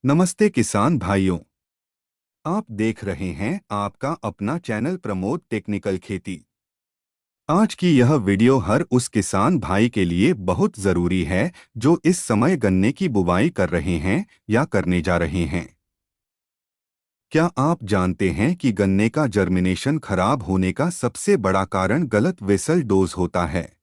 नमस्ते किसान भाइयों। आप देख रहे हैं आपका अपना चैनल प्रमोद टेक्निकल खेती। आज की यह वीडियो हर उस किसान भाई के लिए बहुत ज़रूरी है जो इस समय गन्ने की बुवाई कर रहे हैं या करने जा रहे हैं। क्या आप जानते हैं कि गन्ने का जर्मिनेशन खराब होने का सबसे बड़ा कारण गलत वेसल डोज होता है?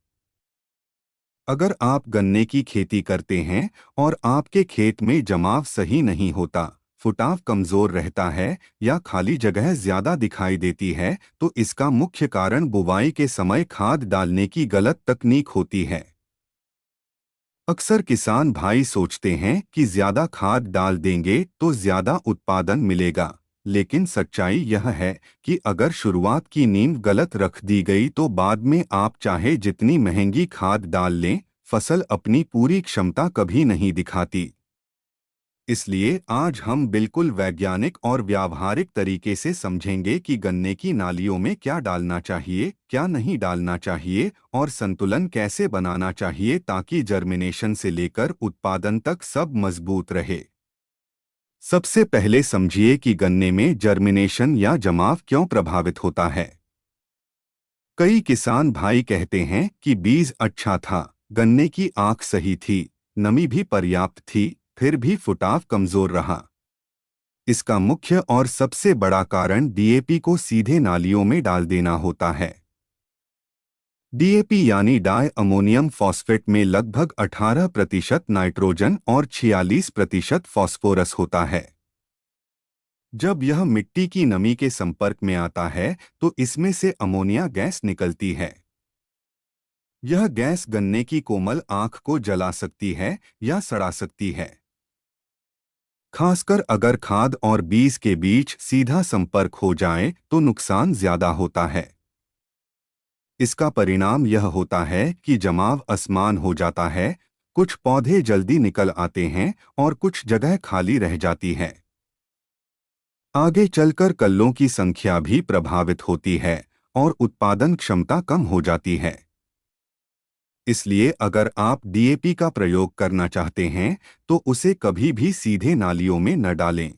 अगर आप गन्ने की खेती करते हैं और आपके खेत में जमाव सही नहीं होता, फुटाव कमजोर रहता है या खाली जगह ज्यादा दिखाई देती है, तो इसका मुख्य कारण बुवाई के समय खाद डालने की गलत तकनीक होती है। अक्सर किसान भाई सोचते हैं कि ज्यादा खाद डाल देंगे तो ज्यादा उत्पादन मिलेगा, लेकिन सच्चाई यह है कि अगर शुरुआत की नींव गलत रख दी गई तो बाद में आप चाहे जितनी महंगी खाद डाल लें, फसल अपनी पूरी क्षमता कभी नहीं दिखाती। इसलिए आज हम बिल्कुल वैज्ञानिक और व्यावहारिक तरीके से समझेंगे कि गन्ने की नालियों में क्या डालना चाहिए, क्या नहीं डालना चाहिए और संतुलन कैसे बनाना चाहिए ताकि जर्मिनेशन से लेकर उत्पादन तक सब मजबूत रहे। सबसे पहले समझिए कि गन्ने में जर्मिनेशन या जमाव क्यों प्रभावित होता है। कई किसान भाई कहते हैं कि बीज अच्छा था, गन्ने की आंख सही थी, नमी भी पर्याप्त थी, फिर भी फुटाव कमजोर रहा। इसका मुख्य और सबसे बड़ा कारण डीएपी को सीधे नालियों में डाल देना होता है। डीएपी यानी डाई अमोनियम फॉस्फेट में लगभग 18% नाइट्रोजन और 46% फॉस्फोरस होता है। जब यह मिट्टी की नमी के संपर्क में आता है तो इसमें से अमोनिया गैस निकलती है। यह गैस गन्ने की कोमल आंख को जला सकती है या सड़ा सकती है। खासकर अगर खाद और बीज के बीच सीधा संपर्क हो जाए तो नुकसान ज्यादा होता है। इसका परिणाम यह होता है कि जमाव असमान हो जाता है, कुछ पौधे जल्दी निकल आते हैं और कुछ जगह खाली रह जाती है। आगे चलकर कल्लों की संख्या भी प्रभावित होती है और उत्पादन क्षमता कम हो जाती है। इसलिए अगर आप डीएपी का प्रयोग करना चाहते हैं तो उसे कभी भी सीधे नालियों में न डालें।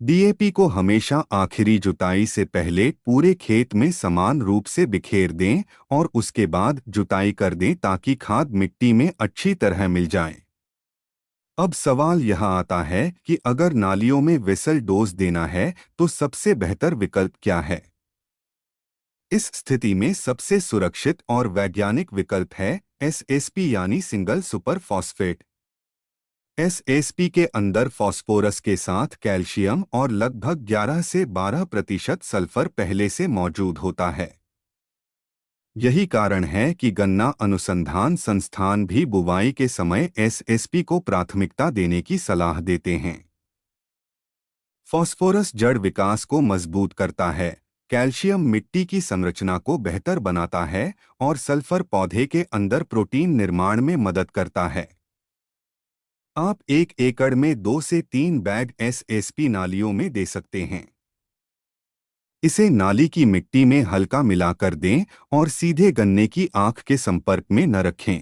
डीएपी को हमेशा आखिरी जुताई से पहले पूरे खेत में समान रूप से बिखेर दें और उसके बाद जुताई कर दें ताकि खाद मिट्टी में अच्छी तरह मिल जाए। अब सवाल यह आता है कि अगर नालियों में वेसल डोज देना है तो सबसे बेहतर विकल्प क्या है? इस स्थिति में सबसे सुरक्षित और वैज्ञानिक विकल्प है एसएसपी यानी सिंगल सुपर फॉस्फेट। एसएसपी के अंदर फास्फोरस के साथ कैल्शियम और लगभग 11 से 12% सल्फर पहले से मौजूद होता है। यही कारण है कि गन्ना अनुसंधान संस्थान भी बुवाई के समय एसएसपी को प्राथमिकता देने की सलाह देते हैं। फास्फोरस जड़ विकास को मजबूत करता है, कैल्शियम मिट्टी की संरचना को बेहतर बनाता है और सल्फर पौधे के अंदर प्रोटीन निर्माण में मदद करता है। आप 1 एकड़ में 2 से 3 बैग एसएसपी नालियों में दे सकते हैं। इसे नाली की मिट्टी में हल्का मिलाकर दें और सीधे गन्ने की आंख के संपर्क में न रखें।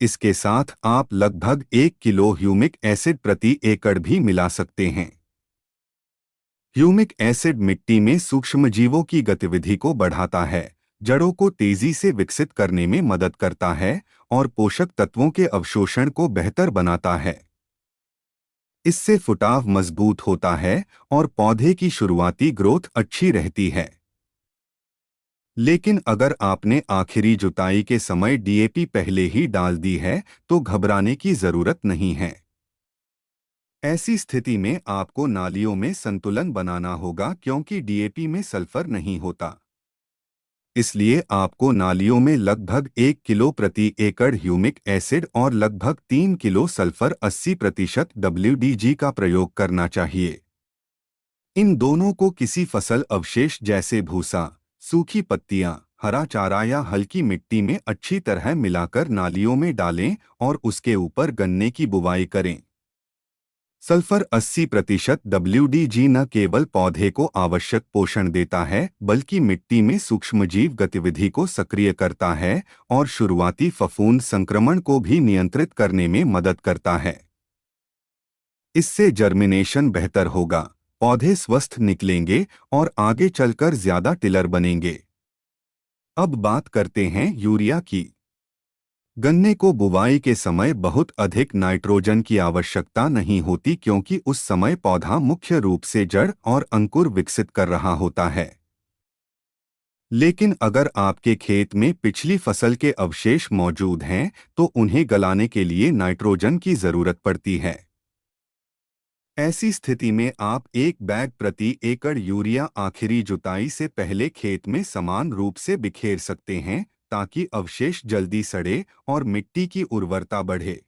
इसके साथ आप लगभग 1 किलो ह्यूमिक एसिड प्रति एकड़ भी मिला सकते हैं। ह्यूमिक एसिड मिट्टी में सूक्ष्मजीवों की गतिविधि को बढ़ाता है, जड़ों को तेजी से विकसित करने में मदद करता है और पोषक तत्वों के अवशोषण को बेहतर बनाता है। इससे फुटाव मजबूत होता है और पौधे की शुरुआती ग्रोथ अच्छी रहती है। लेकिन अगर आपने आखिरी जुताई के समय डीएपी पहले ही डाल दी है तो घबराने की जरूरत नहीं है। ऐसी स्थिति में आपको नालियों में संतुलन बनाना होगा क्योंकि डीएपी में सल्फर नहीं होता। इसलिए आपको नालियों में लगभग 1 किलो प्रति एकड़ ह्यूमिक एसिड और लगभग 3 किलो सल्फर 80% WDG का प्रयोग करना चाहिए। इन दोनों को किसी फसल अवशेष जैसे भूसा, सूखी पत्तियां, हरा चारा या हल्की मिट्टी में अच्छी तरह मिलाकर नालियों में डालें और उसके ऊपर गन्ने की बुवाई करें। सल्फर 80% WDG न केवल पौधे को आवश्यक पोषण देता है बल्कि मिट्टी में सूक्ष्मजीव गतिविधि को सक्रिय करता है और शुरुआती फफूंद संक्रमण को भी नियंत्रित करने में मदद करता है। इससे जर्मिनेशन बेहतर होगा, पौधे स्वस्थ निकलेंगे और आगे चलकर ज्यादा टिलर बनेंगे। अब बात करते हैं यूरिया की। गन्ने को बुवाई के समय बहुत अधिक नाइट्रोजन की आवश्यकता नहीं होती क्योंकि उस समय पौधा मुख्य रूप से जड़ और अंकुर विकसित कर रहा होता है। लेकिन अगर आपके खेत में पिछली फसल के अवशेष मौजूद हैं, तो उन्हें गलाने के लिए नाइट्रोजन की जरूरत पड़ती है। ऐसी स्थिति में आप 1 बैग प्रति एकड़ यूरिया आखिरी जुताई से पहले खेत में समान रूप से बिखेर सकते हैं, ताकि अवशेष जल्दी सड़े और मिट्टी की उर्वरता बढ़े।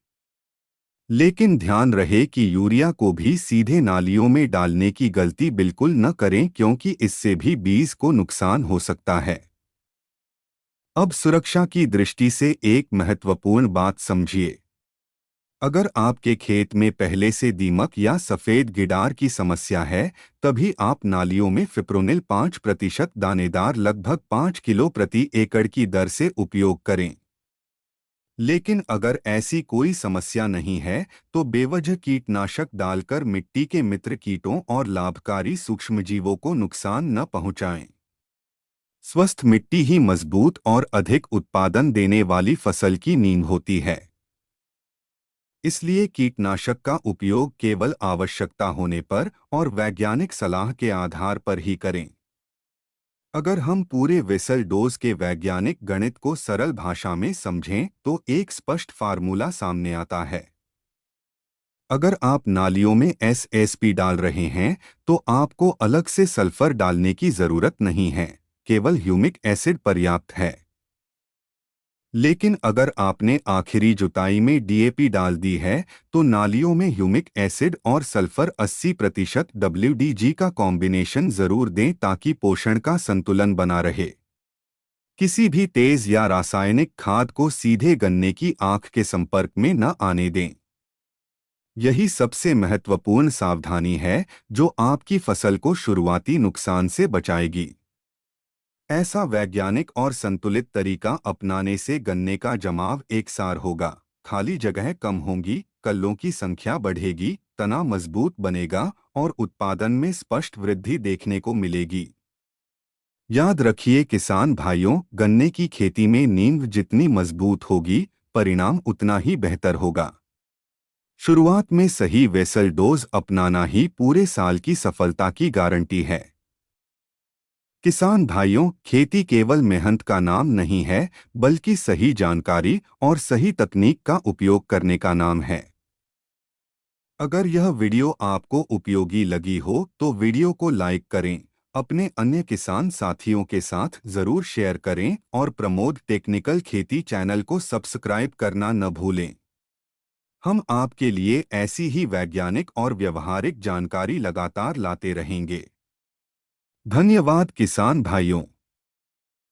लेकिन ध्यान रहे कि यूरिया को भी सीधे नालियों में डालने की गलती बिल्कुल न करें, क्योंकि इससे भी बीज को नुकसान हो सकता है। अब सुरक्षा की दृष्टि से एक महत्वपूर्ण बात समझिए। अगर आपके खेत में पहले से दीमक या सफेद गिडार की समस्या है, तभी आप नालियों में फिप्रोनिल 5% दानेदार लगभग 5 किलो प्रति एकड़ की दर से उपयोग करें। लेकिन अगर ऐसी कोई समस्या नहीं है, तो बेवजह कीटनाशक डालकर मिट्टी के मित्र कीटों और लाभकारी सूक्ष्मजीवों को नुकसान न पहुंचाएं। स्वस्थ मिट्टी ही मजबूत और अधिक उत्पादन देने वाली फसल की नींव होती है। इसलिए कीटनाशक का उपयोग केवल आवश्यकता होने पर और वैज्ञानिक सलाह के आधार पर ही करें। अगर हम पूरे वेसल डोज के वैज्ञानिक गणित को सरल भाषा में समझें, तो एक स्पष्ट फार्मूला सामने आता है। अगर आप नालियों में एसएसपी डाल रहे हैं, तो आपको अलग से सल्फर डालने की जरूरत नहीं है, केवल ह्यूमिक एसिड पर्याप्त है। लेकिन अगर आपने आखिरी जुताई में डीएपी डाल दी है, तो नालियों में ह्यूमिक एसिड और सल्फर 80% WDG का कॉम्बिनेशन जरूर दें, ताकि पोषण का संतुलन बना रहे। किसी भी तेज या रासायनिक खाद को सीधे गन्ने की आंख के संपर्क में न आने दें। यही सबसे महत्वपूर्ण सावधानी है, जो आपकी फसल को शुरुआती नुकसान से बचाएगी। ऐसा वैज्ञानिक और संतुलित तरीका अपनाने से गन्ने का जमाव एकसार होगा, खाली जगह कम होंगी, कल्लों की संख्या बढ़ेगी, तना मजबूत बनेगा और उत्पादन में स्पष्ट वृद्धि देखने को मिलेगी। याद रखिए किसान भाइयों, गन्ने की खेती में नींव जितनी मजबूत होगी, परिणाम उतना ही बेहतर होगा। शुरुआत में सही वेसल डोज अपनाना ही पूरे साल की सफलता की गारंटी है। किसान भाइयों, खेती केवल मेहनत का नाम नहीं है, बल्कि सही जानकारी और सही तकनीक का उपयोग करने का नाम है। अगर यह वीडियो आपको उपयोगी लगी हो, तो वीडियो को लाइक करें, अपने अन्य किसान साथियों के साथ जरूर शेयर करें और प्रमोद टेक्निकल खेती चैनल को सब्सक्राइब करना न भूलें। हम आपके लिए ऐसी ही वैज्ञानिक और व्यवहारिक जानकारी लगातार लाते रहेंगे। धन्यवाद किसान भाइयों।